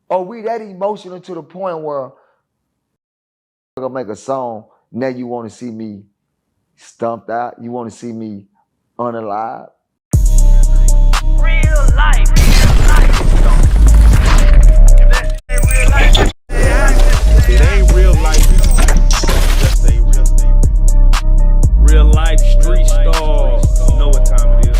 Are we that emotional to the point where I'm gonna make a song, now you want to see me stumped out? You want to see me unalive? Real life. It ain't real life. Just say real life street Starz. You know what time it is.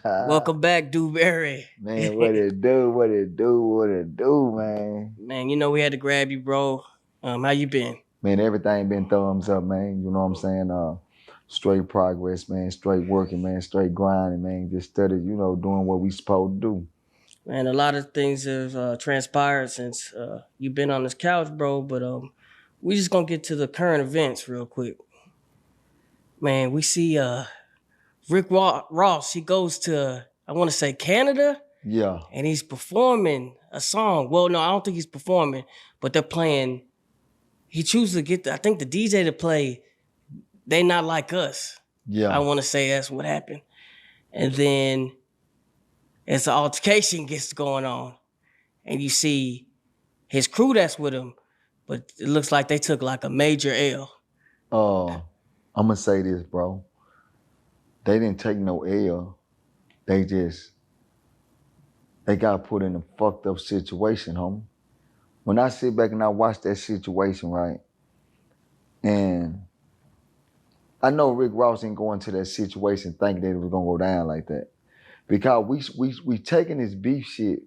Welcome back, Dewberry. Man, what it do? What it do? What it do, man? Man, you know we had to grab you, bro. How you been? Man, everything been thumbs up, man. You know what I'm saying? Straight progress, man. Straight working, man. Straight grinding, man. Just steady, doing what we supposed to do. Man, a lot of things have transpired since you've been on this couch, bro. But we just gonna get to the current events real quick. Man, we see Rick Ross. He goes to, I want to say, Canada. Yeah. And he's performing a song. Well, no, I don't think he's performing, but they're playing. He chooses to get, I think the DJ to play They Not Like Us. Yeah. I want to say that's what happened. And then as the altercation gets going on, and you see his crew that's with him, but it looks like they took like a major L. I'm going to say this, bro. They didn't take no L. They got put in a fucked up situation, homie. When I sit back and I watch that situation, right, and I know Rick Ross ain't going to that situation thinking that it was gonna go down like that, because we taking this beef shit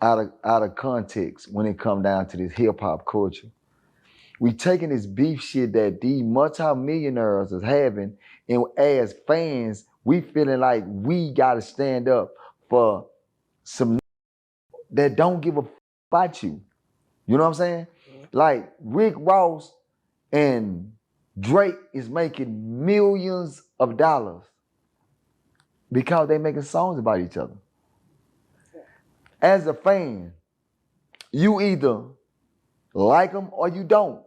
out of context when it come down to this hip hop culture. We taking this beef shit that these multi-millionaires is having, and as fans, we feeling like we gotta stand up for some that don't give a about you. You know what I'm saying? Like Rick Ross and Drake is making millions of dollars because they making songs about each other. As a fan, you either like them or you don't.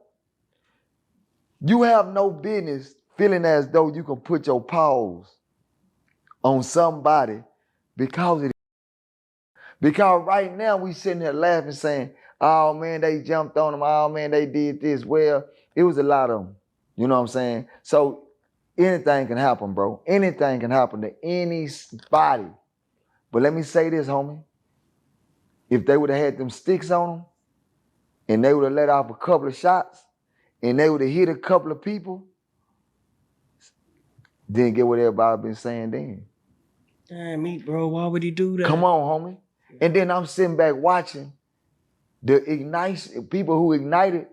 You have no business feeling as though you can put your paws on somebody because right now we sitting here laughing saying, oh man, they jumped on them. Oh man, they did this. Well, it was a lot of them. You know what I'm saying? So anything can happen, bro. Anything can happen to anybody. But let me say this, homie. If they would have had them sticks on them and they would have let off a couple of shots and they would have hit a couple of people, didn't get what everybody been saying then. Damn, me, bro. Why would he do that? Come on, homie. And then I'm sitting back watching the people who ignited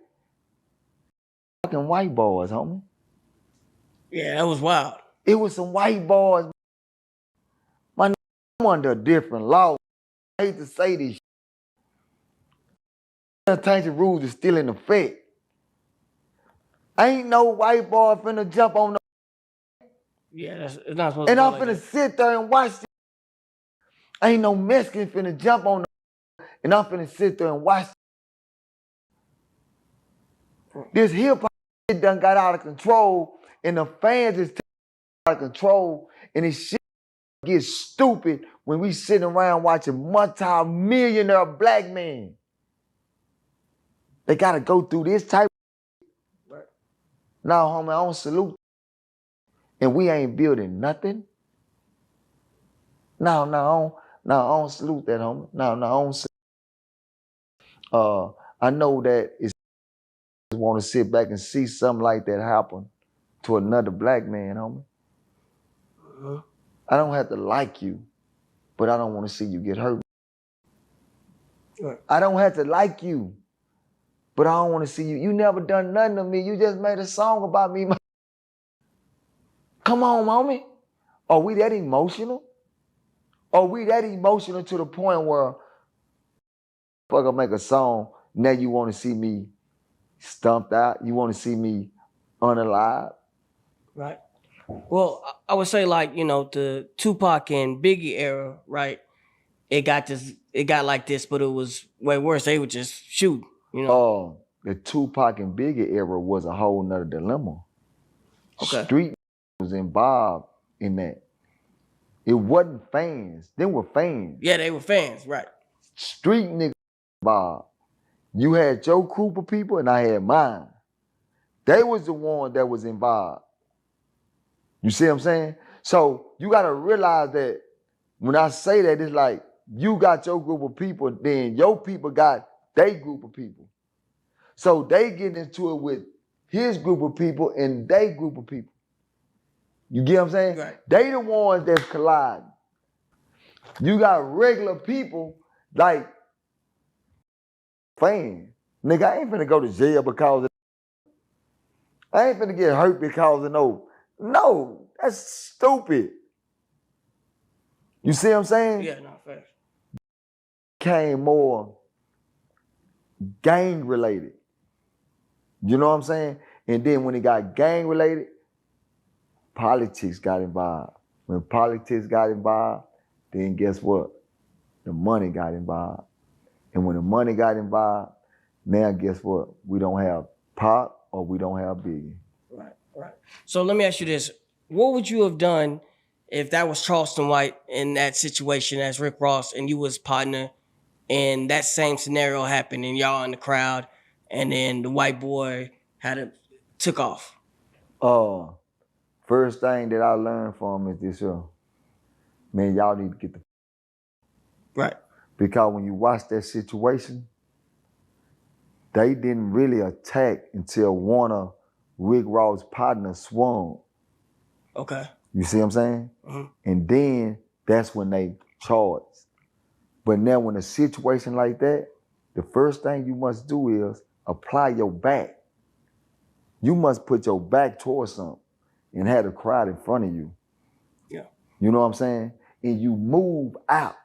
fucking white boys, homie. Yeah, that was wild. It was some white boys. I'm under a different law. I hate to say this. Untainted rules is still in effect. Ain't no white boy finna jump on no. Yeah, it's not supposed to. And I'm like finna that. sit there and watch this. Ain't no Mexican finna jump on no. And I'm finna sit there and watch this hip hop done got out of control, and the fans is out of control, and this shit gets stupid when we sitting around watching multi-millionaire black men. They gotta go through this type of right. Now, homie, I don't salute. And we ain't building nothing. No, I don't salute that, homie. No, I don't salute. I know that it's want to sit back and see something like that happen to another black man, homie. I don't have to like you, but I don't want to see you get hurt. Right. I don't have to like you, but I don't want to see you. You never done nothing to me. You just made a song about me. Come on, homie. Are we that emotional? Are we that emotional to the point where fuck, I make a song, now you want to see me stumped out? You want to see me unalive? Right. Well, I would say, like, the Tupac and Biggie era, right? It got like this, but it was way worse. They would just shoot, The Tupac and Biggie era was a whole nother dilemma. Okay. Street was involved in that. It wasn't fans. Them were fans. Yeah, they were fans, right? Street niggas involved. You had your group of people and I had mine. They was the one that was involved. You see what I'm saying? So you gotta realize that when I say that, it's like you got your group of people, then your people got their group of people. So they get into it with his group of people and their group of people. You get what I'm saying? Right. They the ones that's colliding. You got regular people like fans. Nigga, I ain't finna go to jail because of I ain't finna get hurt because of no, that's stupid. You see what I'm saying? Yeah, no, fair. Came more gang related. You know what I'm saying? And then when it got gang related, politics got involved. When politics got involved, then guess what? The money got involved. And when the money got involved, now guess what? We don't have Pop or we don't have Biggie. Right. So let me ask you this. What would you have done if that was Charleston White in that situation as Rick Ross and you was partner and that same scenario happened and y'all in the crowd and then the white boy took off? First thing that I learned from is this here. Man, y'all need to get the Right. Because when you watch that situation, they didn't really attack until one of Rick Ross' partners swung. Okay. You see what I'm saying? Mm-hmm. And then that's when they charged. But now when a situation like that, the first thing you must do is apply your back. You must put your back towards something and have the crowd in front of you. Yeah. You know what I'm saying? And you move out.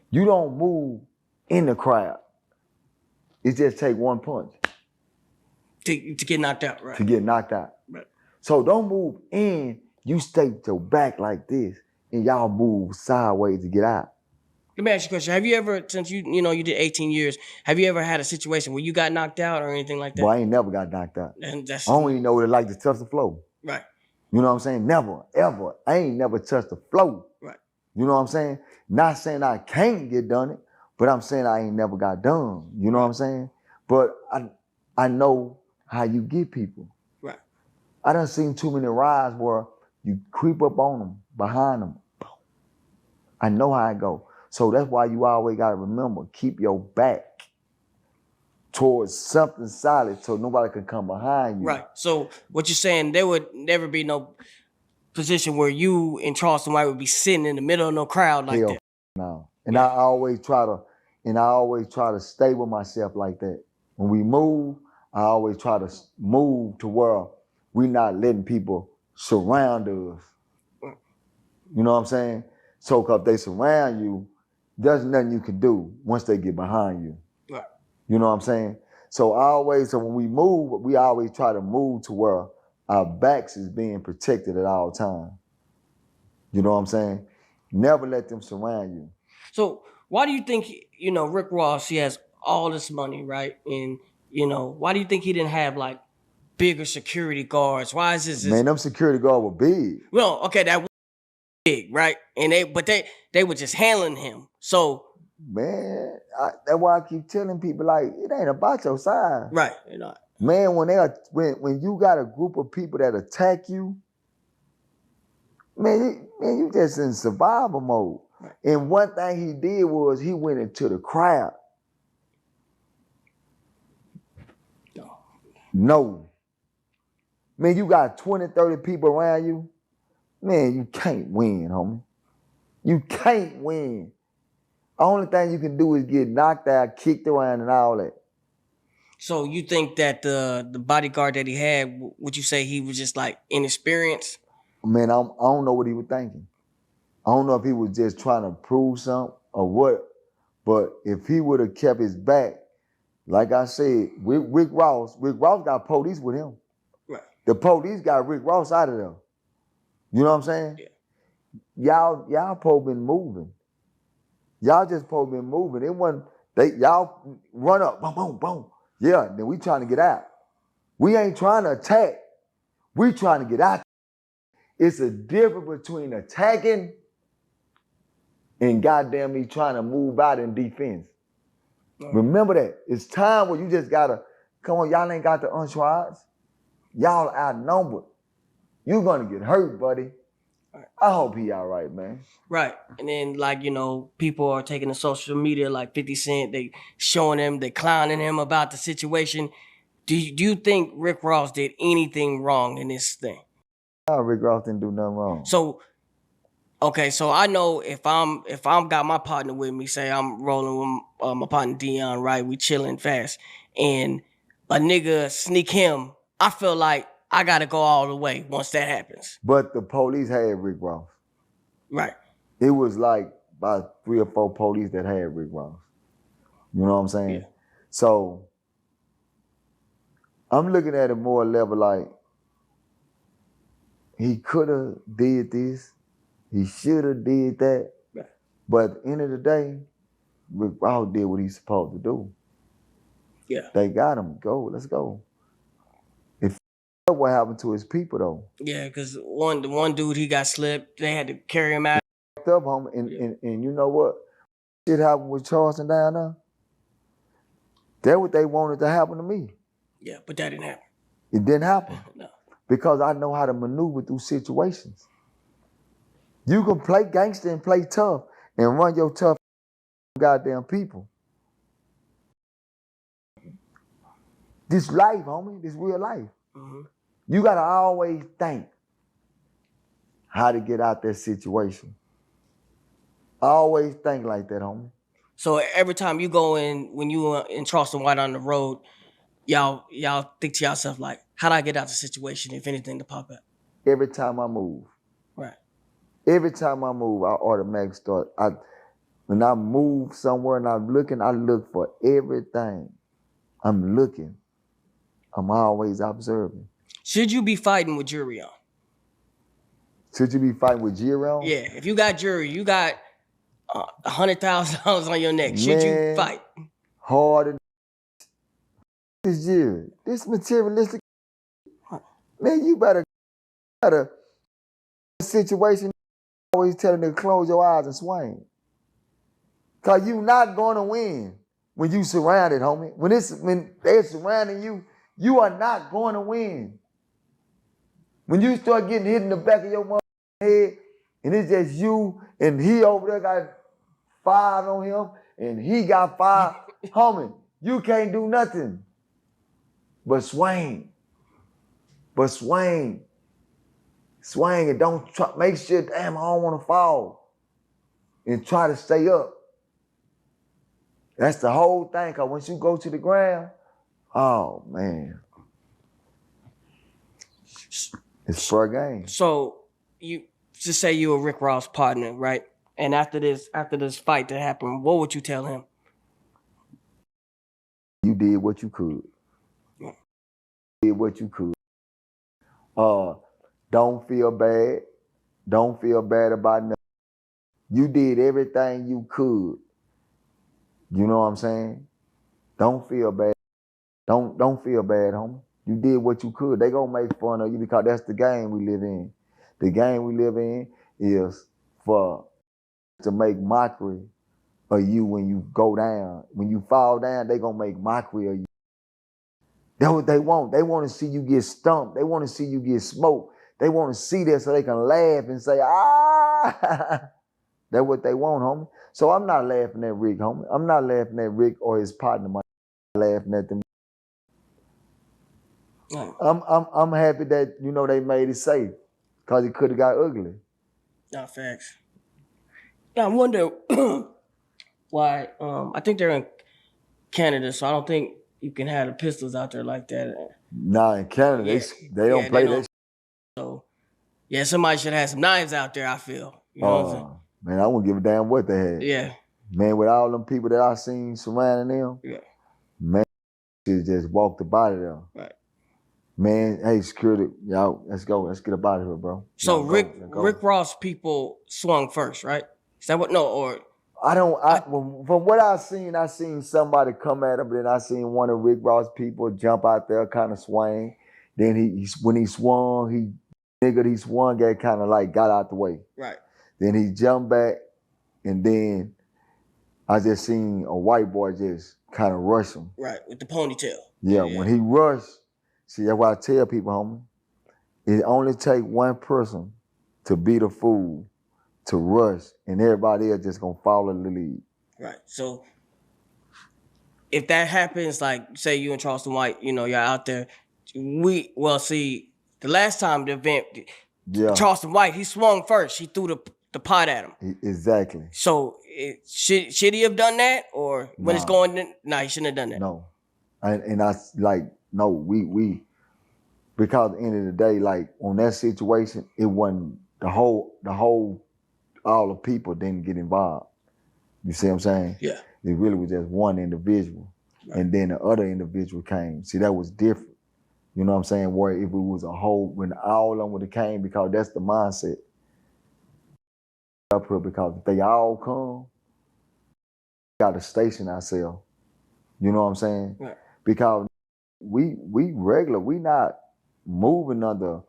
You don't move in the crowd. It just take one punch. To get knocked out, right? To get knocked out. Right. So don't move in. You stay with your back like this, and y'all move sideways to get out. Let me ask you a question. Have you ever, since you did 18 years, have you ever had a situation where you got knocked out or anything like that? Boy, I ain't never got knocked out. And that's I don't even know what it like to touch the floor. Right. You know what I'm saying? Never, ever. I ain't never touched the floor. Right. You know what I'm saying? Not saying I can't get done it, but I'm saying I ain't never got done. You know what I'm saying? But I know how you get people. Right. I done seen too many rides where you creep up on them, behind them. I know how it go. So that's why you always gotta remember, keep your back towards something solid so nobody can come behind you. Right. So what you're saying, there would never be no position where you and Charleston White would be sitting in the middle of no crowd like Hell that. no. And I always try to stay with myself like that. When we move, I always try to move to where we not letting people surround us. You know what I'm saying? So if they surround you, there's nothing you can do once they get behind you. Right. You know what I'm saying? So when we move, we always try to move to where our backs is being protected at all times. You know what I'm saying? Never let them surround you. So why do you think, Rick Ross, he has all this money, right? And, why do you think he didn't have like bigger security guards? Why is this? Man, them security guards were big. Well, okay, that was big, right? And they were just handling him. So man, that's why I keep telling people like it ain't about your size. Right. Man, when you got a group of people that attack you, man, you just in survival mode. Right. And one thing he did was he went into the crowd. No. Man, you got 20, 30 people around you. Man, you can't win, homie. You can't win. Only thing you can do is get knocked out, kicked around, and all that. So you think that the bodyguard that he had, would you say he was just like inexperienced? Man, I don't know what he was thinking. I don't know if he was just trying to prove something or what, but if he would have kept his back, like I said, Rick Ross got police with him. Right. The police got Rick Ross out of there. You know what I'm saying? Yeah. Y'all supposed been moving. Y'all just supposed been moving. It wasn't, y'all run up, boom, boom, boom. Yeah, then we trying to get out. We ain't trying to attack. We trying to get out. It's a difference between attacking and goddamn me trying to move out in defense. Remember that. It's time where you just gotta, come on, y'all ain't got the entourage. Y'all outnumbered. You gonna get hurt, buddy. I hope he all right, man. Right. And then, like, you know, people are taking to social media like 50 Cent. They showing him, they clowning him about the situation. Do you think Rick Ross did anything wrong in this thing? No, Rick Ross didn't do nothing wrong. So, okay, so I know if I'm got my partner with me, say I'm rolling with my partner Dion, right? We chilling fast. And a nigga sneak him, I feel like I gotta go all the way once that happens. But the police had Rick Ross. Right. It was like about 3 or 4 police that had Rick Ross. You know what I'm saying? Yeah. So I'm looking at it more level like he could have did this, he should have did that. Right. But at the end of the day, Rick Ross did what he's supposed to do. Yeah. They got him. Go, let's go. If what happened to his people though? Yeah, because the one dude, he got slipped. They had to carry him out. Up, homie, and you know what? Shit happened with Charleston down there. That's what they wanted to happen to me. Yeah, but that didn't happen. It didn't happen. No. Because I know how to maneuver through situations. You can play gangster and play tough and run your tough goddamn people. This life, homie, this real life. Mm-hmm. You gotta always think how to get out that situation. Always think like that, homie. So every time you go in, when you in Charleston White on the road, y'all think to yourself like, how do I get out the situation if anything to pop up? Every time I move. Right. Every time I move, I automatically start. When I move somewhere and I'm looking, I look for everything. I'm looking. I'm always observing. Should you be fighting with jury on? Should you be fighting with G-Around? Yeah, if you got jury, you got $100,000 on your neck. Should you fight? Harder. This year, this materialistic. Man, you better situation. Always telling them to close your eyes and swing. Cause you not gonna win when you surrounded, homie. When they're surrounding you, you are not going to win. When you start getting hit in the back of your head, and it's just you, and he over there got 5 on him, and he got 5, homie, you can't do nothing but swing. But swing. Swing and don't try, make sure, damn, I don't want to fall. And try to stay up. That's the whole thing, because once you go to the ground, oh, man. It's for a game. So you just say you're a Rick Ross partner, right? And after this fight that happened, what would you tell him? You did what you could. You did what you could. Don't feel bad. Don't feel bad about nothing. You did everything you could. You know what I'm saying? Don't feel bad. Don't feel bad, homie. You did what you could. They gonna make fun of you because that's the game we live in. The game we live in is to make mockery of you when you go down. When you fall down, they gonna make mockery of you. That's what they want. They want to see you get stumped. They want to see you get smoked. They want to see that so they can laugh and say, ah. That's what they want, homie. So I'm not laughing at Rick, homie. I'm not laughing at Rick or his partner. I'm laughing at them. I'm happy that, you know, they made it safe because it could have got ugly. No, facts. Now, I wonder why, I think they're in Canada, so I don't think you can have the pistols out there like that. Nah, in Canada, they don't play that. So, yeah, somebody should have some knives out there, I feel. You know what I'm saying? Man, I wouldn't give a damn what they had. Yeah. Man, with all them people that I seen surrounding them, yeah, man, should just walked up out of there. Right. Man, hey, security, y'all, let's go. Let's get up out of here, bro. So Rick Ross people swung first, right? Is that what? No, or from what I seen somebody come at him, but then I seen one of Rick Ross people jump out there, kind of swing. Then when he swung, he Nigga, he swung at kind of like got out the way. Right. Then he jumped back, and then I just seen a white boy just kind of rush him. Right, with the ponytail. Yeah, when he rushed, see, that's why I tell people, homie, it only take one person to be the fool, to rush, and everybody else just gonna follow the lead. Right. So if that happens, like say you and Charleston White, you know, you're out there, see, the last time the event, Charleston White, he swung first. He threw the pot at him. Exactly. So should he have done that, or when it's going? Nah, he shouldn't have done that. No, and I like no. We because at the end of the day, like on that situation, it wasn't the whole all the people didn't get involved. You see what I'm saying? Yeah. It really was just one individual, and then the other individual came. See, that was different. You know what I'm saying? Where if it was a whole, when all of them would have came, because that's the mindset. Up here, because if they all come, we got to station ourselves. You know what I'm saying? Right. Because we regular, we not moving under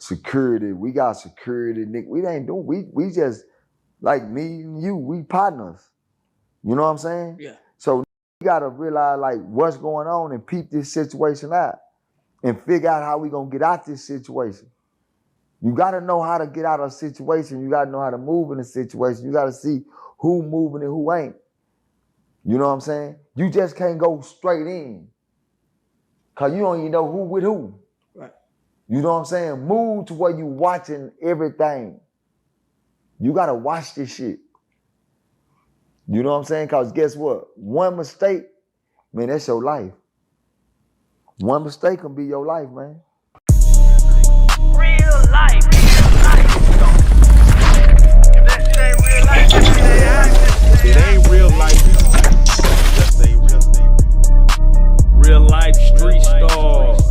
security. We got security, Nick. We ain't doing. We just like me and you. We partners. You know what I'm saying? Yeah. So we gotta realize like what's going on and peep this situation out, and figure out how we gonna get out this situation. You gotta know how to get out of a situation. You gotta know how to move in a situation. You gotta see who moving and who ain't. You know what I'm saying? You just can't go straight in, cause you don't even know who with who. Right. You know what I'm saying? Move to where you watching everything. You gotta watch this shit. You know what I'm saying? Cause guess what? One mistake, man, that's your life. One mistake can be your life, man. Real life. If that shit ain't real life, If it ain't real life, just ain't real life. Real life street stars.